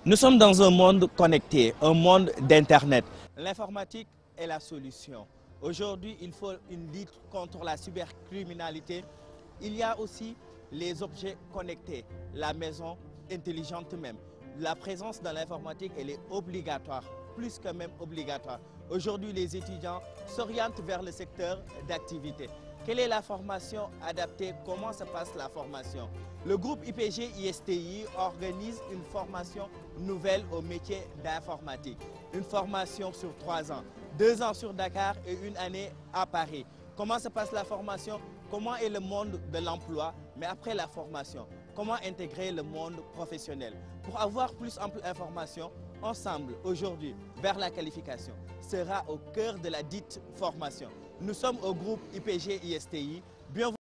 Nous sommes dans un monde connecté, un monde d'Internet. L'informatique est la solution. Aujourd'hui, il faut une lutte contre la cybercriminalité. Il y a aussi les objets connectés, la maison intelligente même. La présence dans l'informatique, elle est obligatoire, plus que même obligatoire. Aujourd'hui, les étudiants s'orientent vers le secteur d'activité. Quelle est la formation adaptée? Comment se passe la formation? Le groupe IPG-ISTI organise une formation nouvelle au métier d'informatique. Une formation sur 3 ans, 2 ans sur Dakar et 1 année à Paris. Comment se passe la formation? Comment est le monde de l'emploi? Mais après la formation, comment intégrer le monde professionnel? Pour avoir plus ample information, ensemble, aujourd'hui, vers la qualification, sera au cœur de la dite formation. Nous sommes au groupe IPG-ISTI. Bienvenue.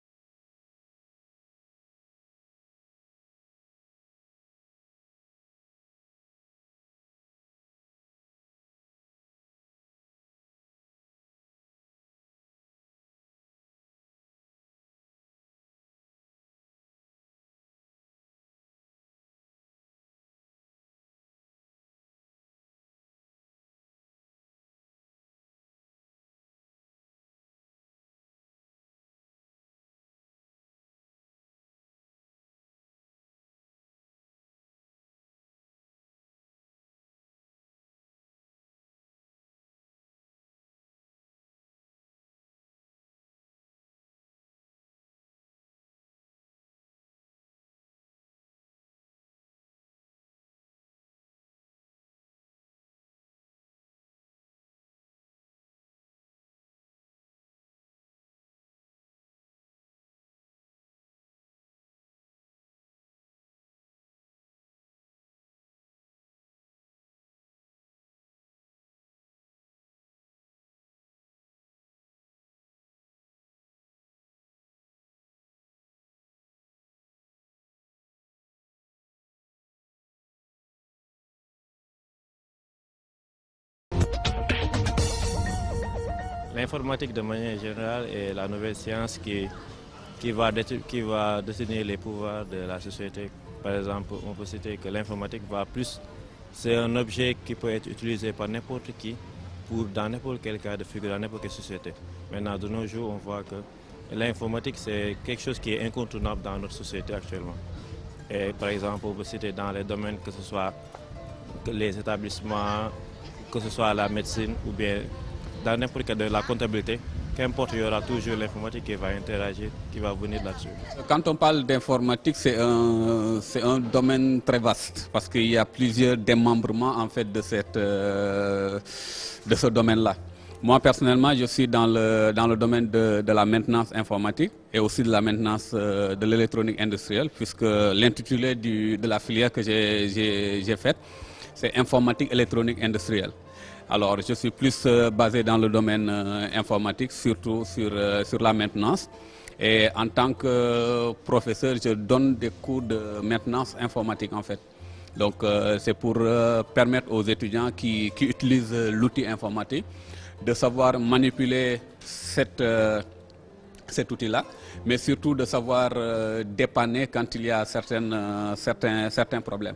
L'informatique de manière générale est la nouvelle science qui va détenir les pouvoirs de la société. Par exemple, on peut citer que l'informatique c'est un objet qui peut être utilisé par n'importe qui pour dans n'importe quel cas de figure, dans n'importe quelle société. Maintenant, de nos jours, on voit que l'informatique, c'est quelque chose qui est incontournable dans notre société actuellement. Et par exemple, on peut citer dans les domaines que ce soit les établissements, que ce soit la médecine ou bien dans n'importe quel de la comptabilité, qu'importe, il y aura toujours l'informatique qui va interagir, qui va venir là-dessus. Quand on parle d'informatique, c'est un domaine très vaste parce qu'il y a plusieurs démembrements en fait de ce domaine-là. Moi personnellement, je suis dans le domaine de la maintenance informatique et aussi de la maintenance de l'électronique industrielle, puisque l'intitulé de la filière que j'ai faite, c'est informatique électronique industrielle. Alors, je suis plus basé dans le domaine informatique, surtout sur la maintenance. Et en tant que professeur, je donne des cours de maintenance informatique, en fait. Donc, c'est pour permettre aux étudiants qui utilisent l'outil informatique de savoir manipuler cet outil-là, mais surtout de savoir dépanner quand il y a certains problèmes.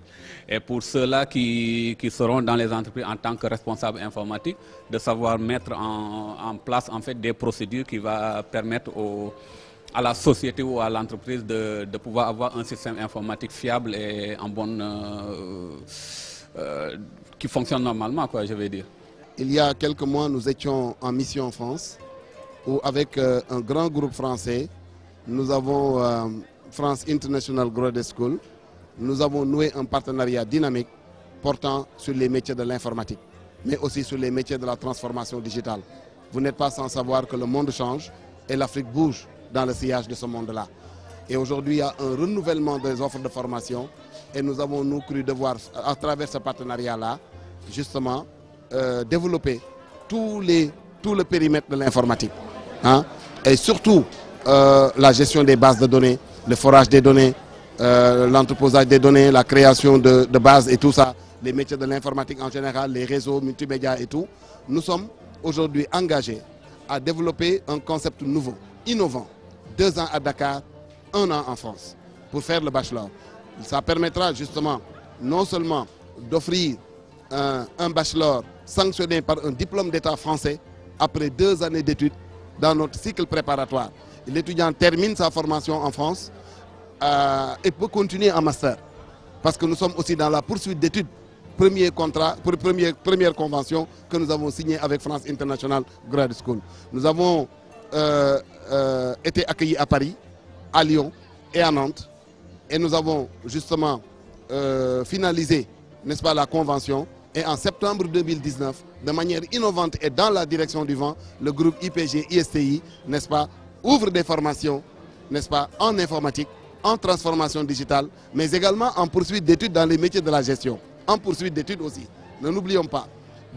Et pour ceux-là qui seront dans les entreprises en tant que responsables informatiques, de savoir mettre en place en fait des procédures qui vont permettre à la société ou à l'entreprise de pouvoir avoir un système informatique fiable et en qui fonctionne normalement, quoi, je vais dire. Il y a quelques mois, nous étions en mission en France, où avec un grand groupe français, nous avons France International Graduate School, nous avons noué un partenariat dynamique portant sur les métiers de l'informatique, mais aussi sur les métiers de la transformation digitale. Vous n'êtes pas sans savoir que le monde change et l'Afrique bouge dans le sillage de ce monde-là. Et aujourd'hui, il y a un renouvellement des offres de formation et nous avons, nous, cru devoir, à travers ce partenariat-là, justement, développer tout le périmètre de l'informatique. Hein? Et surtout, la gestion des bases de données, le forage des données, l'entreposage des données, la création de bases et tout ça, les métiers de l'informatique en général, les réseaux multimédia et tout. Nous sommes aujourd'hui engagés à développer un concept nouveau, innovant. 2 ans à Dakar, 1 an en France, pour faire le bachelor. Ça permettra justement non seulement d'offrir un bachelor sanctionné par un diplôme d'État français après 2 années d'études dans notre cycle préparatoire. L'étudiant termine sa formation en France et peut continuer en master. Parce que nous sommes aussi dans la poursuite d'études. Premier contrat, première convention que nous avons signée avec France International Graduate School. Nous avons été accueillis à Paris, à Lyon et à Nantes. Et nous avons justement finalisé, n'est-ce pas, la convention. Et en septembre 2019, de manière innovante et dans la direction du vent, le groupe IPG-ISTI, n'est-ce pas, ouvre des formations, n'est-ce pas, en informatique, en transformation digitale, mais également en poursuite d'études dans les métiers de la gestion. En poursuite d'études aussi, ne l'oublions pas,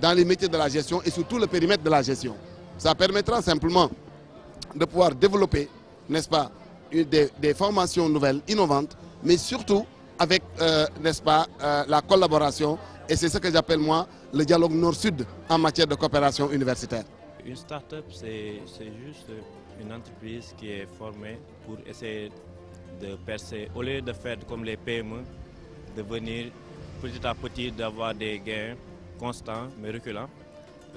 dans les métiers de la gestion et surtout le périmètre de la gestion. Ça permettra simplement de pouvoir développer, n'est-ce pas, des formations nouvelles, innovantes, mais surtout avec, n'est-ce pas, la collaboration. Et c'est ce que j'appelle moi le dialogue nord-sud en matière de coopération universitaire. Une start-up, c'est juste une entreprise qui est formée pour essayer de percer. Au lieu de faire comme les PME, de venir petit à petit d'avoir des gains constants mais reculants.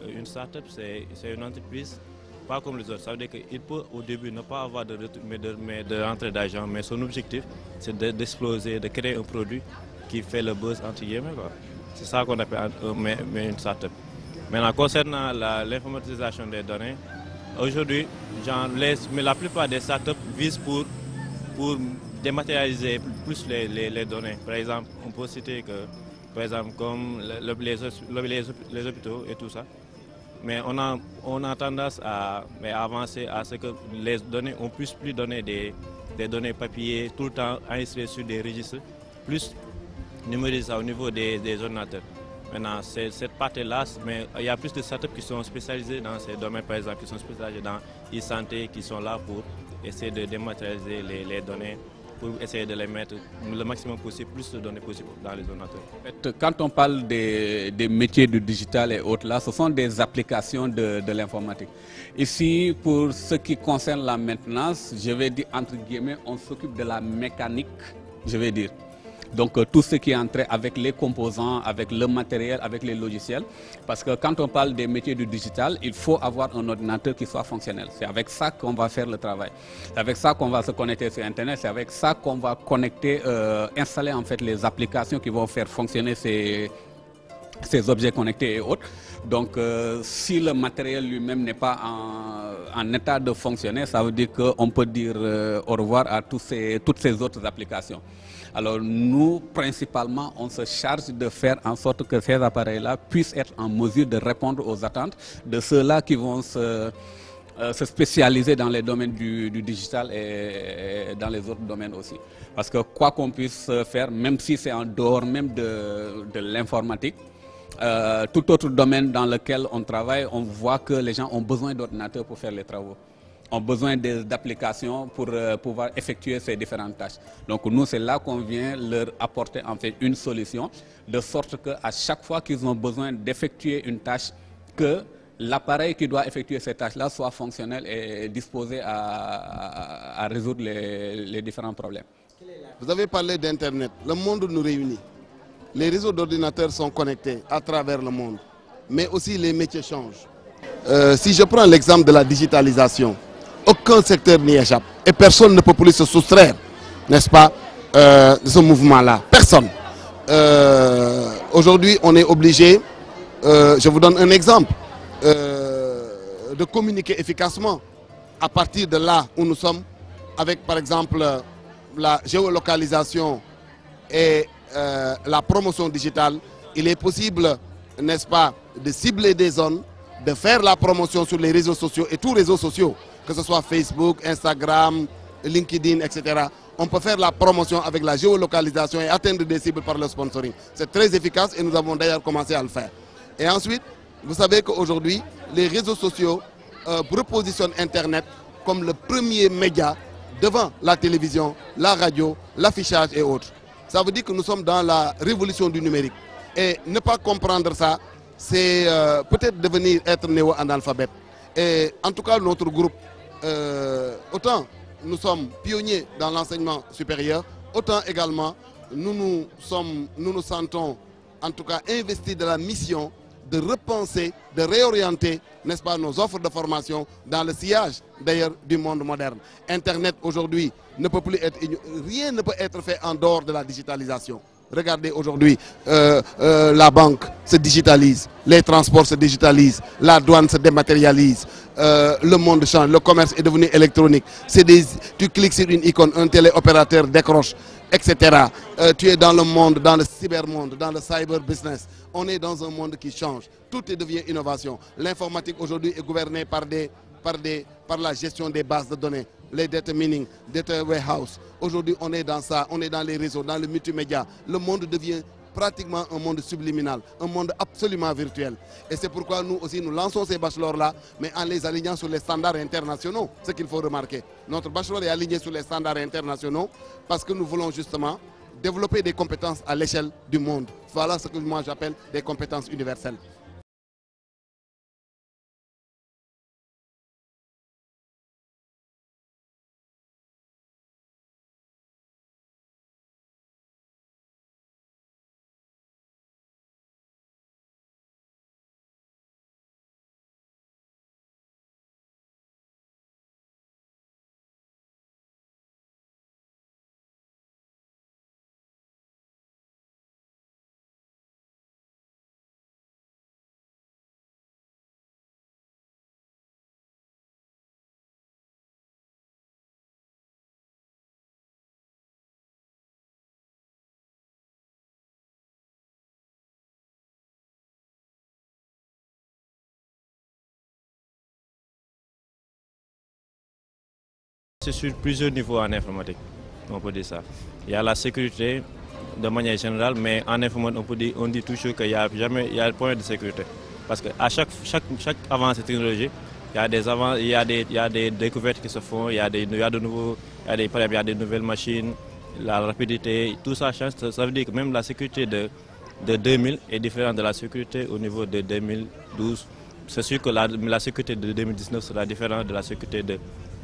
Une start-up, c'est une entreprise pas comme les autres. Ça veut dire qu'il peut au début ne pas avoir de rentrée d'argent, mais son objectif, c'est d'exploser, de créer un produit qui fait le buzz entre guillemets. C'est ça qu'on appelle une start-up. Maintenant, concernant l'informatisation des données, aujourd'hui, la plupart des start-up visent pour dématérialiser plus les données. Par exemple, on peut citer que, par exemple, comme les hôpitaux et tout ça, mais on a tendance à avancer à ce que les données, on puisse plus donner des données papier tout le temps enregistrées sur des registres, plus numériser ça au niveau des ordinateurs. Maintenant, cette partie-là, mais il y a plus de startups qui sont spécialisées dans ces domaines, par exemple, qui sont spécialisées dans e-santé, qui sont là pour essayer de dématérialiser les données, pour essayer de les mettre le maximum possible, plus de données possibles dans les ordinateurs. En fait, quand on parle des métiers du digital et autres, là, ce sont des applications de l'informatique. Ici, pour ce qui concerne la maintenance, je vais dire entre guillemets, on s'occupe de la mécanique, je vais dire. Donc tout ce qui est entré avec les composants, avec le matériel, avec les logiciels. Parce que quand on parle des métiers du digital, il faut avoir un ordinateur qui soit fonctionnel. C'est avec ça qu'on va faire le travail. C'est avec ça qu'on va se connecter sur Internet. C'est avec ça qu'on va connecter, installer en fait les applications qui vont faire fonctionner ces objets connectés et autres. Donc si le matériel lui-même n'est pas en état de fonctionner, ça veut dire qu'on peut dire au revoir à toutes ces autres applications. Alors nous, principalement, on se charge de faire en sorte que ces appareils-là puissent être en mesure de répondre aux attentes de ceux-là qui vont se spécialiser dans les domaines du digital et dans les autres domaines aussi. Parce que quoi qu'on puisse faire, même si c'est en dehors même de l'informatique, tout autre domaine dans lequel on travaille, on voit que les gens ont besoin d'ordinateurs pour faire les travaux, ont besoin d'applications pour pouvoir effectuer ces différentes tâches. Donc nous, c'est là qu'on vient leur apporter en fait une solution, de sorte qu'à chaque fois qu'ils ont besoin d'effectuer une tâche, que l'appareil qui doit effectuer ces tâches-là soit fonctionnel et disposé à résoudre les différents problèmes. Vous avez parlé d'Internet. Le monde nous réunit. Les réseaux d'ordinateurs sont connectés à travers le monde, mais aussi les métiers changent. Si je prends l'exemple de la digitalisation, aucun secteur n'y échappe et personne ne peut plus se soustraire, n'est-ce pas, de ce mouvement-là. Personne. Aujourd'hui, on est obligé, je vous donne un exemple, de communiquer efficacement à partir de là où nous sommes, avec par exemple la géolocalisation et la promotion digitale. Il est possible, n'est-ce pas, de cibler des zones, de faire la promotion sur les réseaux sociaux et tous les réseaux sociaux, que ce soit Facebook, Instagram, LinkedIn, etc. On peut faire la promotion avec la géolocalisation et atteindre des cibles par le sponsoring. C'est très efficace et nous avons d'ailleurs commencé à le faire. Et ensuite, vous savez qu'aujourd'hui, les réseaux sociaux repositionnent Internet comme le premier média devant la télévision, la radio, l'affichage et autres. Ça veut dire que nous sommes dans la révolution du numérique. Et ne pas comprendre ça, c'est peut-être être néo-analphabète. Et en tout cas, notre groupe, autant nous sommes pionniers dans l'enseignement supérieur, autant également nous nous sentons en tout cas investi de la mission de repenser, de réorienter, n'est-ce pas, nos offres de formation dans le sillage d'ailleurs du monde moderne. Internet aujourd'hui ne peut plus être, rien ne peut être fait en dehors de la digitalisation. Regardez aujourd'hui, la banque se digitalise, les transports se digitalisent, la douane se dématérialise, le monde change, le commerce est devenu électronique. Tu cliques sur une icône, un téléopérateur décroche, etc. Tu es dans le monde, dans le cybermonde, dans le cyber business. On est dans un monde qui change. Tout devient innovation. L'informatique aujourd'hui est gouvernée par la gestion des bases de données, les data mining, data warehouse. Aujourd'hui, on est dans ça, on est dans les réseaux, dans le multimédia. Le monde devient pratiquement un monde subliminal, un monde absolument virtuel. Et c'est pourquoi nous aussi, nous lançons ces bachelors-là, mais en les alignant sur les standards internationaux, ce qu'il faut remarquer. Notre bachelor est aligné sur les standards internationaux parce que nous voulons justement développer des compétences à l'échelle du monde. Voilà ce que moi j'appelle des compétences universelles. C'est sur plusieurs niveaux en informatique, on peut dire ça. Il y a la sécurité de manière générale, mais en informatique, on dit toujours qu'il n'y a jamais le point de sécurité. Parce qu'à chaque avancée technologique, il y a des découvertes qui se font, il y a des nouvelles machines, la rapidité, tout ça change. Ça veut dire que même la sécurité de 2000 est différente de la sécurité au niveau de 2012. C'est sûr que la sécurité de 2019 sera différente de la sécurité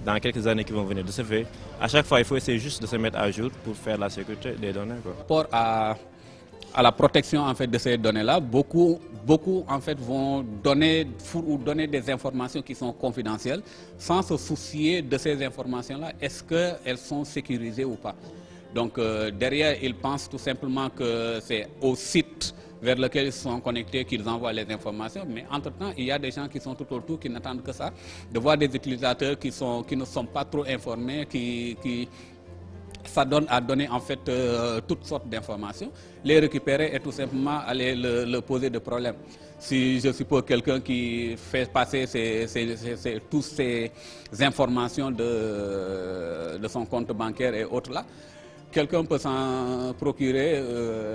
dans quelques années qui vont venir. De ce fait, à chaque fois, il faut essayer juste de se mettre à jour pour faire la sécurité des données. Par rapport à la protection en fait, de ces données-là, beaucoup en fait, vont donner des informations qui sont confidentielles sans se soucier de ces informations-là. Est-ce qu'elles sont sécurisées ou pas? Donc derrière, ils pensent tout simplement que c'est au site vers lequel ils sont connectés qu'ils envoient les informations. Mais entre-temps, il y a des gens qui sont tout autour, qui n'attendent que ça, de voir des utilisateurs qui ne sont pas trop informés, qui s'adonnent à donner en fait toutes sortes d'informations, les récupérer et tout simplement aller le poser de problèmes. Si je suppose quelqu'un qui fait passer toutes ces informations de son compte bancaire et autres là, quelqu'un peut s'en procurer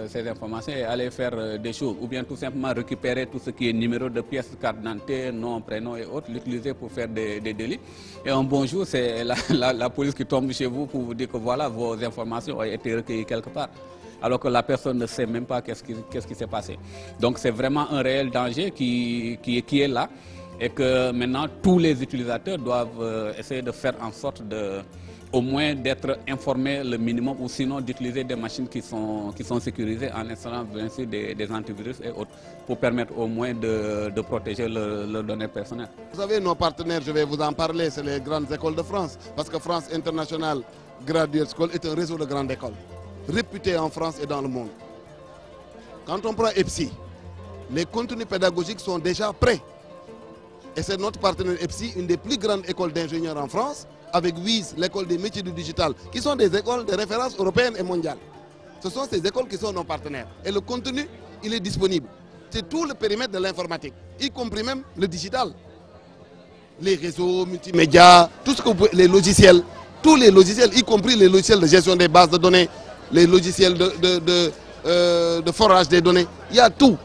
ces informations et aller faire des choses, ou bien tout simplement récupérer tout ce qui est numéro de pièce, carte d'identité, nom, prénom et autres, l'utiliser pour faire des délits. Et un bon jour, c'est la police qui tombe chez vous pour vous dire que voilà, vos informations ont été recueillies quelque part, alors que la personne ne sait même pas qu'est-ce qui s'est passé. Donc c'est vraiment un réel danger qui est là, et que maintenant tous les utilisateurs doivent essayer de faire en sorte au moins d'être informés le minimum, ou sinon d'utiliser des machines qui sont sécurisées en installant bien sûr des antivirus et autres, pour permettre au moins de protéger leurs données personnelles. Vous savez, nos partenaires, je vais vous en parler, c'est les grandes écoles de France, parce que France International Graduate School est un réseau de grandes écoles, réputé en France et dans le monde. Quand on prend EPSI, les contenus pédagogiques sont déjà prêts. Et c'est notre partenaire EPSI, une des plus grandes écoles d'ingénieurs en France, avec WIS, l'école des métiers du digital, qui sont des écoles de référence européennes et mondiales. Ce sont ces écoles qui sont nos partenaires. Et le contenu, il est disponible. C'est tout le périmètre de l'informatique, y compris même le digital. Les réseaux, multimédia, tout ce que vous pouvez, les logiciels, tous les logiciels, y compris les logiciels de gestion des bases de données, les logiciels de forage des données. Il y a tout,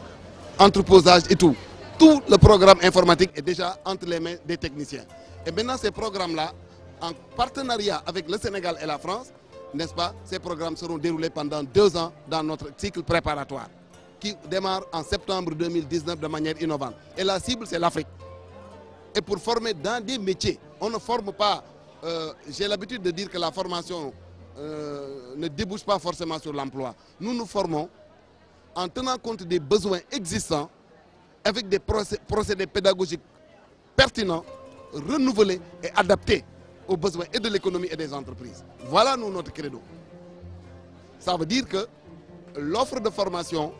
entreposage et tout. Tout le programme informatique est déjà entre les mains des techniciens. Et maintenant, ces programmes-là, en partenariat avec le Sénégal et la France, n'est-ce pas, ces programmes seront déroulés pendant 2 ans dans notre cycle préparatoire, qui démarre en septembre 2019 de manière innovante. Et la cible, c'est l'Afrique. Et pour former dans des métiers, on ne forme pas, j'ai l'habitude de dire que la formation ne débouche pas forcément sur l'emploi. Nous nous formons en tenant compte des besoins existants, avec des procédés pédagogiques pertinents, renouvelés et adaptés aux besoins et de l'économie et des entreprises. Voilà nous, notre credo. Ça veut dire que l'offre de formation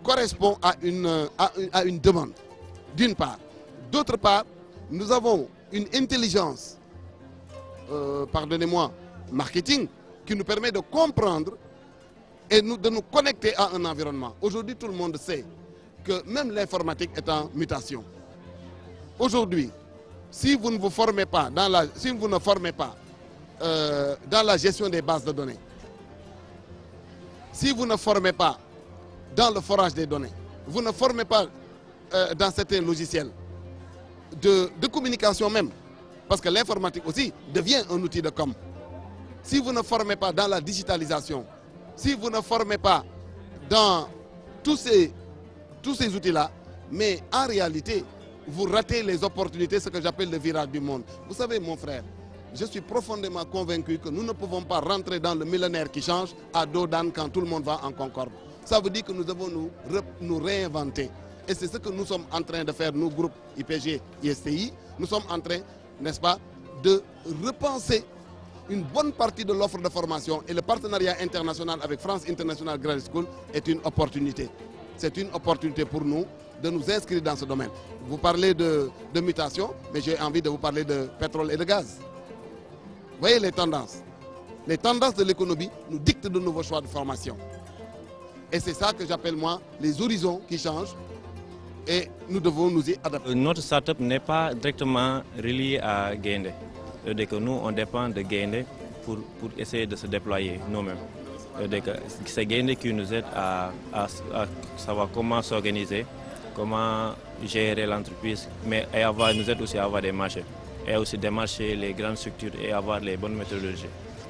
correspond à une demande, d'une part. D'autre part, nous avons une intelligence, pardonnez-moi, marketing, qui nous permet de comprendre et de nous connecter à un environnement. Aujourd'hui, tout le monde sait que même l'informatique est en mutation. Aujourd'hui, si vous ne vous formez pas dans la gestion des bases de données, si vous ne formez pas dans le forage des données, vous ne formez pas dans certains logiciels de communication même, parce que l'informatique aussi devient un outil de com. Si vous ne formez pas dans la digitalisation, si vous ne formez pas dans tous ces outils-là, mais en réalité, vous ratez les opportunités, ce que j'appelle le virage du monde. Vous savez, mon frère, je suis profondément convaincu que nous ne pouvons pas rentrer dans le millénaire qui change à dos d'âne quand tout le monde va en concorde. Ça veut dire que nous devons nous réinventer. Et c'est ce que nous sommes en train de faire, nous, groupe IPG, ISTI. Nous sommes en train, n'est-ce pas, de repenser une bonne partie de l'offre de formation, et le partenariat international avec France International Graduate School est une opportunité. C'est une opportunité pour nous de nous inscrire dans ce domaine. Vous parlez de mutation, mais j'ai envie de vous parler de pétrole et de gaz. Vous voyez les tendances. Les tendances de l'économie nous dictent de nouveaux choix de formation. Et c'est ça que j'appelle moi les horizons qui changent, et nous devons nous y adapter. Notre start-up n'est pas directement relié à Gaindé. C'est-à-dire que nous, on dépend de Gaindé pour essayer de se déployer nous-mêmes. C'est Gaindé qui nous aide à savoir comment s'organiser, comment gérer l'entreprise, mais nous aide aussi à avoir des marchés. Et aussi démarcher les grandes structures et avoir les bonnes méthodologies.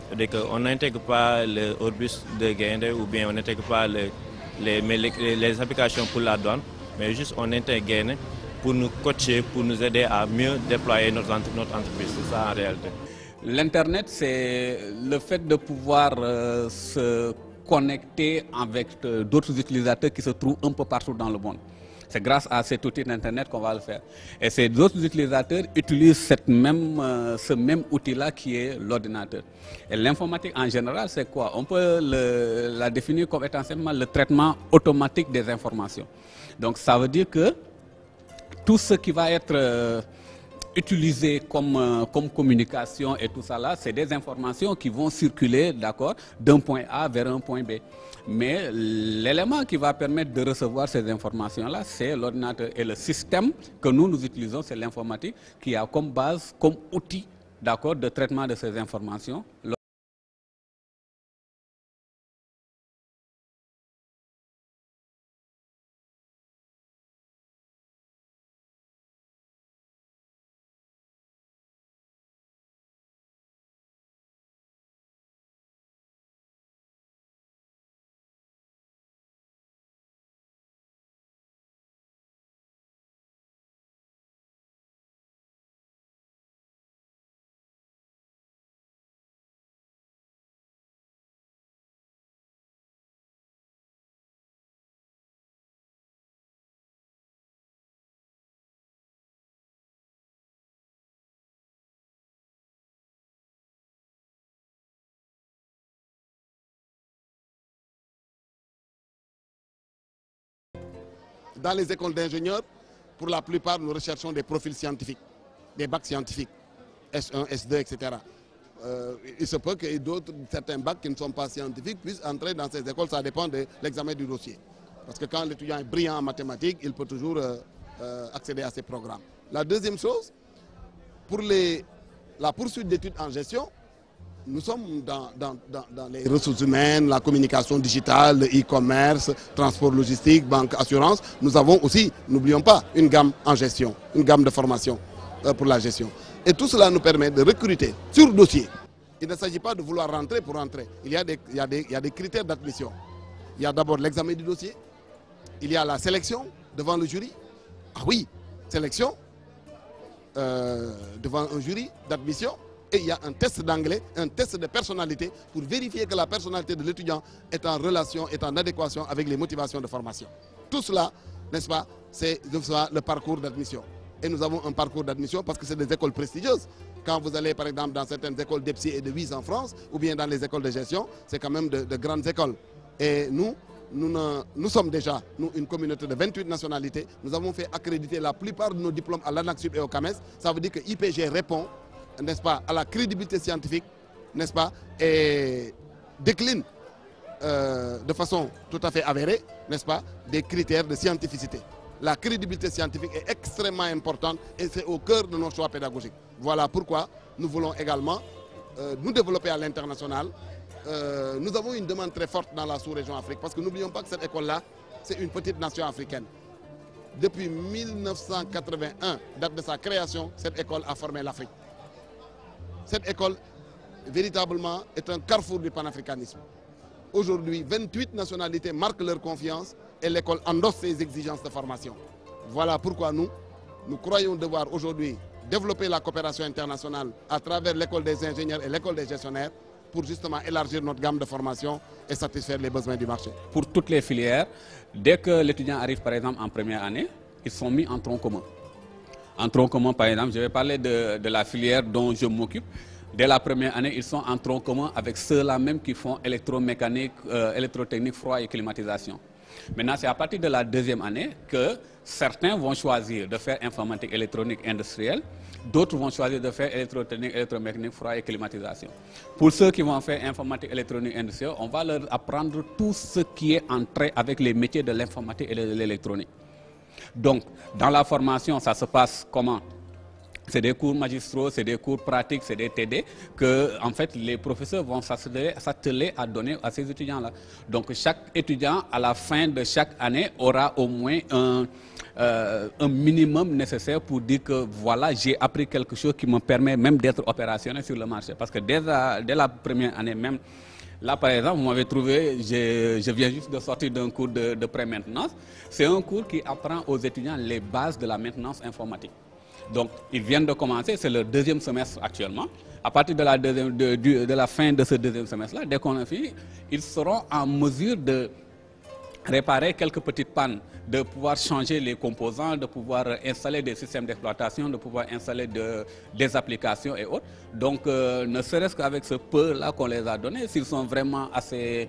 C'est-à-dire qu'on n'intègre pas le Orbus de Gaindé ou bien on n'intègre pas les applications pour la douane, mais juste on intègre Gaindé pour nous coacher, pour nous aider à mieux déployer notre entreprise. C'est ça en réalité. L'Internet, c'est le fait de pouvoir se connecter avec d'autres utilisateurs qui se trouvent un peu partout dans le monde. C'est grâce à cet outil d'Internet qu'on va le faire. Et ces autres utilisateurs utilisent ce même outil-là qui est l'ordinateur. Et l'informatique en général, c'est quoi? On peut la définir comme étant simplement le traitement automatique des informations. Donc ça veut dire que tout ce qui va être utilisé comme communication et tout ça là, c'est des informations qui vont circuler, d'accord, d'un point A vers un point B. Mais l'élément qui va permettre de recevoir ces informations-là, c'est l'ordinateur. Et le système que nous utilisons, c'est l'informatique qui a comme base, comme outil, d'accord, de traitement de ces informations. Dans les écoles d'ingénieurs, pour la plupart, nous recherchons des profils scientifiques, des bacs scientifiques, S1, S2, etc. Il se peut que certains bacs qui ne sont pas scientifiques puissent entrer dans ces écoles, ça dépend de l'examen du dossier. Parce que quand l'étudiant est brillant en mathématiques, il peut toujours accéder à ces programmes. La deuxième chose, pour la poursuite d'études en gestion, nous sommes dans les ressources humaines, la communication digitale, le e-commerce, transport logistique, banque, assurance. Nous avons aussi, n'oublions pas, une gamme en gestion, une gamme de formation pour la gestion. Et tout cela nous permet de recruter sur dossier. Il ne s'agit pas de vouloir rentrer pour rentrer. Il y a des critères d'admission. Il y a d'abord l'examen du dossier. Il y a la sélection devant le jury. Ah oui, sélection devant un jury d'admission. Et il y a un test d'anglais, un test de personnalité pour vérifier que la personnalité de l'étudiant est en relation, est en adéquation avec les motivations de formation. Tout cela, n'est-ce pas, c'est le parcours d'admission. Et nous avons un parcours d'admission parce que c'est des écoles prestigieuses. Quand vous allez par exemple dans certaines écoles d'EPSI et de WIS en France, ou bien dans les écoles de gestion, c'est quand même de grandes écoles. Et nous sommes déjà, une communauté de 28 nationalités. Nous avons fait accréditer la plupart de nos diplômes à l'ANAQ-Sup et au CAMES. Ça veut dire que IPG répond, n'est-ce pas, à la crédibilité scientifique, n'est-ce pas, et décline de façon tout à fait avérée, n'est-ce pas, des critères de scientificité. La crédibilité scientifique est extrêmement importante et c'est au cœur de nos choix pédagogiques. Voilà pourquoi nous voulons également nous développer à l'international. Nous avons une demande très forte dans la sous-région Afrique parce que n'oublions pas que cette école-là, c'est une petite nation africaine. Depuis 1981, date de sa création, cette école a formé l'Afrique. Cette école, véritablement, est un carrefour du panafricanisme. Aujourd'hui, 28 nationalités marquent leur confiance et l'école endosse ses exigences de formation. Voilà pourquoi nous croyons devoir aujourd'hui développer la coopération internationale à travers l'école des ingénieurs et l'école des gestionnaires pour justement élargir notre gamme de formation et satisfaire les besoins du marché. Pour toutes les filières, dès que l'étudiant arrive par exemple en première année, ils sont mis en tronc commun. En tronc commun, par exemple, je vais parler de la filière dont je m'occupe. Dès la première année, ils sont en tronc commun avec ceux-là même qui font électromécanique, électrotechnique, froid et climatisation. Maintenant, c'est à partir de la deuxième année que certains vont choisir de faire informatique électronique industrielle, d'autres vont choisir de faire électrotechnique, électromécanique, froid et climatisation. Pour ceux qui vont faire informatique électronique industrielle, on va leur apprendre tout ce qui est en trait avec les métiers de l'informatique et de l'électronique. Donc, dans la formation, ça se passe comment? C'est des cours magistraux, c'est des cours pratiques, c'est des TD que en fait, les professeurs vont s'atteler à donner à ces étudiants-là. Donc chaque étudiant, à la fin de chaque année, aura au moins un minimum nécessaire pour dire que voilà, j'ai appris quelque chose qui me permet même d'être opérationnel sur le marché. Parce que dès la première année même, là, par exemple, vous m'avez trouvé, je viens juste de sortir d'un cours de pré-maintenance. C'est un cours qui apprend aux étudiants les bases de la maintenance informatique. Donc, ils viennent de commencer, c'est leur deuxième semestre actuellement. À partir de la fin de ce deuxième semestre-là, dès qu'on a fini, ils seront en mesure de réparer quelques petites pannes, de pouvoir changer les composants, de pouvoir installer des systèmes d'exploitation, de pouvoir installer des applications et autres. Donc, ne serait-ce qu'avec ce peu-là qu'on les a donné, s'ils sont vraiment assez...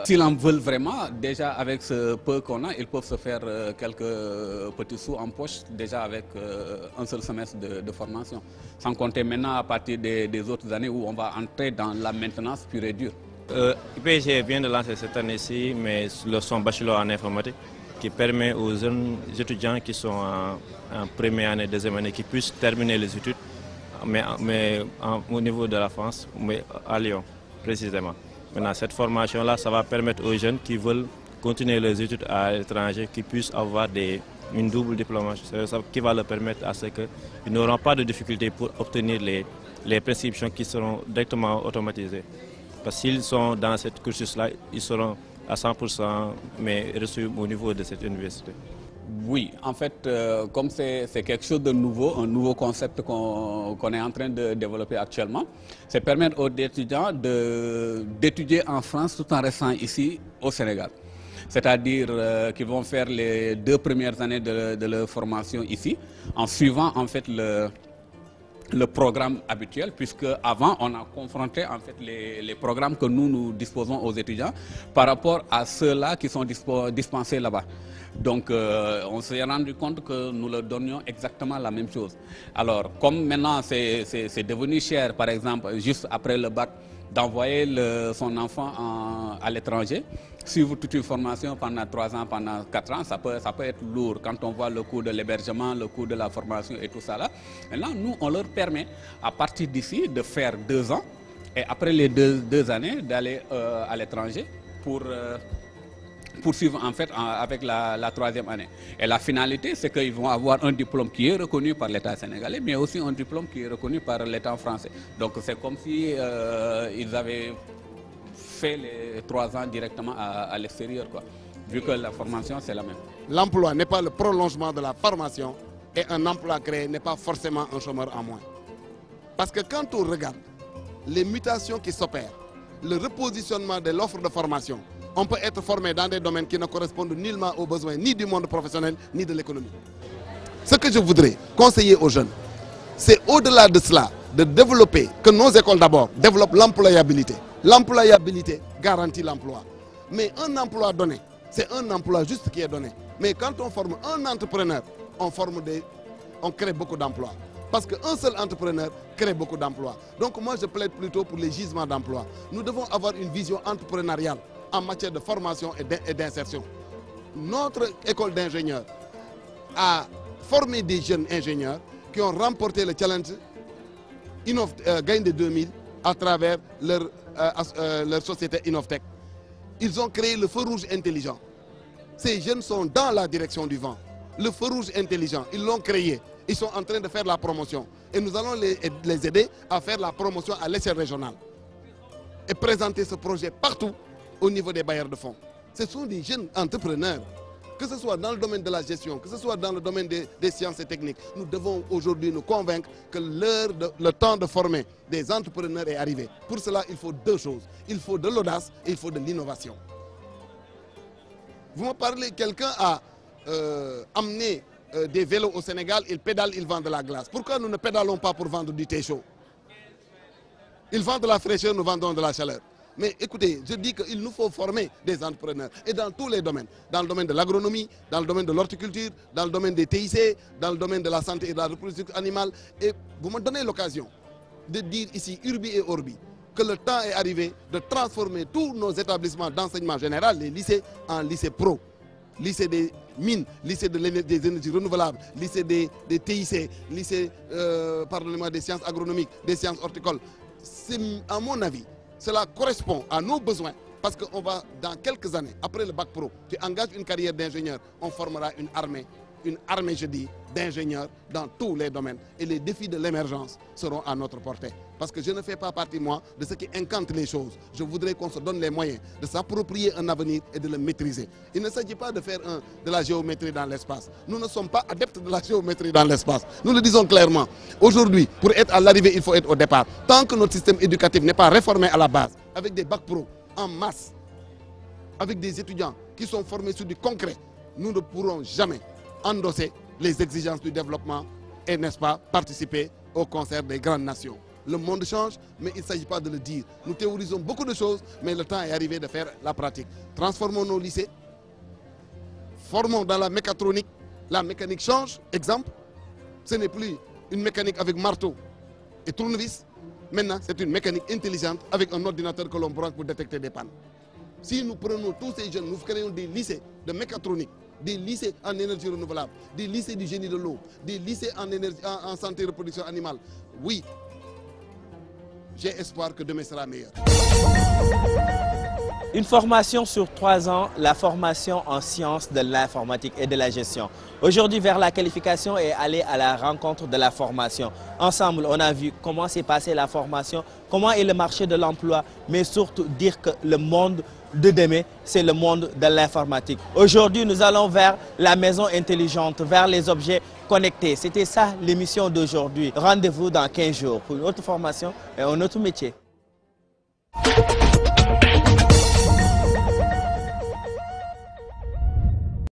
s'ils en veulent vraiment, déjà avec ce peu qu'on a, ils peuvent se faire quelques petits sous en poche déjà avec un seul semestre de formation. Sans compter maintenant à partir des autres années où on va entrer dans la maintenance pure et dure. IPG vient de lancer cette année-ci, mais son bachelor en informatique qui permet aux jeunes étudiants qui sont en première année, deuxième année, qui puissent terminer les études, mais au niveau de la France, mais à Lyon précisément. Maintenant, cette formation-là, ça va permettre aux jeunes qui veulent continuer leurs études à l'étranger, qui puissent avoir une double diplômage, qui va leur permettre à ce qu'ils n'auront pas de difficultés pour obtenir les prescriptions qui seront directement automatisées. Parce que s'ils sont dans cette cursus-là, ils seront à 100% mais reçus au niveau de cette université. Oui, en fait, comme c'est quelque chose de nouveau, un nouveau concept qu'on est en train de développer actuellement, c'est permettre aux étudiants d'étudier en France tout en restant ici au Sénégal. C'est-à-dire qu'ils vont faire les 2 premières années de leur formation ici, en suivant en fait le programme habituel, puisque avant on a confronté en fait les programmes que nous disposons aux étudiants par rapport à ceux-là qui sont dispensés là-bas. Donc on s'est rendu compte que nous leur donnions exactement la même chose. Alors comme maintenant c'est devenu cher, par exemple, juste après le bac, d'envoyer son enfant à l'étranger, suivre toute une formation pendant 3 ans, pendant 4 ans, ça peut être lourd quand on voit le coût de l'hébergement, le coût de la formation et tout ça là. Maintenant, nous, on leur permet, à partir d'ici, de faire 2 ans et après les 2 années, d'aller à l'étranger pour poursuivre en fait avec la 3e année. Et la finalité, c'est qu'ils vont avoir un diplôme qui est reconnu par l'État sénégalais, mais aussi un diplôme qui est reconnu par l'État français. Donc c'est comme si ils avaient fait les 3 ans directement à l'extérieur, quoi, vu que la formation c'est la même. L'emploi n'est pas le prolongement de la formation et un emploi créé n'est pas forcément un chômeur en moins. Parce que quand on regarde les mutations qui s'opèrent, le repositionnement de l'offre de formation, on peut être formé dans des domaines qui ne correspondent nullement aux besoins ni du monde professionnel ni de l'économie. Ce que je voudrais conseiller aux jeunes, c'est au-delà de cela, de développer, que nos écoles d'abord développent l'employabilité. L'employabilité garantit l'emploi. Mais un emploi donné, c'est un emploi juste qui est donné. Mais quand on forme un entrepreneur, on crée beaucoup d'emplois. Parce qu'un seul entrepreneur crée beaucoup d'emplois. Donc moi je plaide plutôt pour les gisements d'emplois. Nous devons avoir une vision entrepreneuriale en matière de formation et d'insertion. Notre école d'ingénieurs a formé des jeunes ingénieurs qui ont remporté le challenge Gaïndé 2000 à travers leur société Innovtech. Ils ont créé le feu rouge intelligent. Ces jeunes sont dans la direction du vent. Le feu rouge intelligent, ils l'ont créé. Ils sont en train de faire la promotion. Et nous allons les aider à faire la promotion à l'échelle régionale. Et présenter ce projet partout au niveau des bailleurs de fonds. Ce sont des jeunes entrepreneurs. Que ce soit dans le domaine de la gestion, que ce soit dans le domaine des sciences et techniques, nous devons aujourd'hui nous convaincre que le temps de former des entrepreneurs est arrivé. Pour cela, il faut deux choses. Il faut de l'audace et il faut de l'innovation. Vous me parlez, quelqu'un a amené des vélos au Sénégal, il pédale, il vend de la glace. Pourquoi nous ne pédalons pas pour vendre du thé chaud? Ils vendent de la fraîcheur, nous vendons de la chaleur. Mais écoutez, je dis qu'il nous faut former des entrepreneurs. Et dans tous les domaines. Dans le domaine de l'agronomie, dans le domaine de l'horticulture, dans le domaine des TIC, dans le domaine de la santé et de la reproduction animale. Et vous me donnez l'occasion de dire ici, Urbi et Orbi, que le temps est arrivé de transformer tous nos établissements d'enseignement général, les lycées, en lycées pro. Lycée des mines, lycée des énergies renouvelables, lycée des TIC, lycée pardonnez-moi, des sciences agronomiques, des sciences horticoles. À mon avis, cela correspond à nos besoins parce qu'on va, dans quelques années, après le bac pro, tu engages une carrière d'ingénieur, on formera une armée je dis, d'ingénieurs dans tous les domaines. Et les défis de l'émergence seront à notre portée. Parce que je ne fais pas partie, moi, de ceux qui incantent les choses. Je voudrais qu'on se donne les moyens de s'approprier un avenir et de le maîtriser. Il ne s'agit pas de faire de la géométrie dans l'espace. Nous ne sommes pas adeptes de la géométrie dans l'espace. Nous le disons clairement. Aujourd'hui, pour être à l'arrivée, il faut être au départ. Tant que notre système éducatif n'est pas réformé à la base, avec des bacs pro en masse, avec des étudiants qui sont formés sur du concret, nous ne pourrons jamais endosser les exigences du développement et, n'est-ce pas, participer au concert des grandes nations. Le monde change, mais il ne s'agit pas de le dire. Nous théorisons beaucoup de choses, mais le temps est arrivé de faire la pratique. Transformons nos lycées, formons dans la mécatronique. La mécanique change, exemple. Ce n'est plus une mécanique avec marteau et tournevis. Maintenant, c'est une mécanique intelligente avec un ordinateur que l'on branche pour détecter des pannes. Si nous prenons tous ces jeunes, nous créons des lycées de mécatronique, des lycées en énergie renouvelable, des lycées du génie de l'eau, des lycées en santé et reproduction animale. Oui, j'ai espoir que demain sera meilleur. Une formation sur 3 ans, la formation en sciences de l'informatique et de la gestion. Aujourd'hui, vers la qualification et aller à la rencontre de la formation. Ensemble, on a vu comment s'est passée la formation, comment est le marché de l'emploi, mais surtout dire que le monde de demain, c'est le monde de l'informatique. Aujourd'hui, nous allons vers la maison intelligente, vers les objets connectés. C'était ça l'émission d'aujourd'hui. Rendez-vous dans 15 jours pour une autre formation et un autre métier.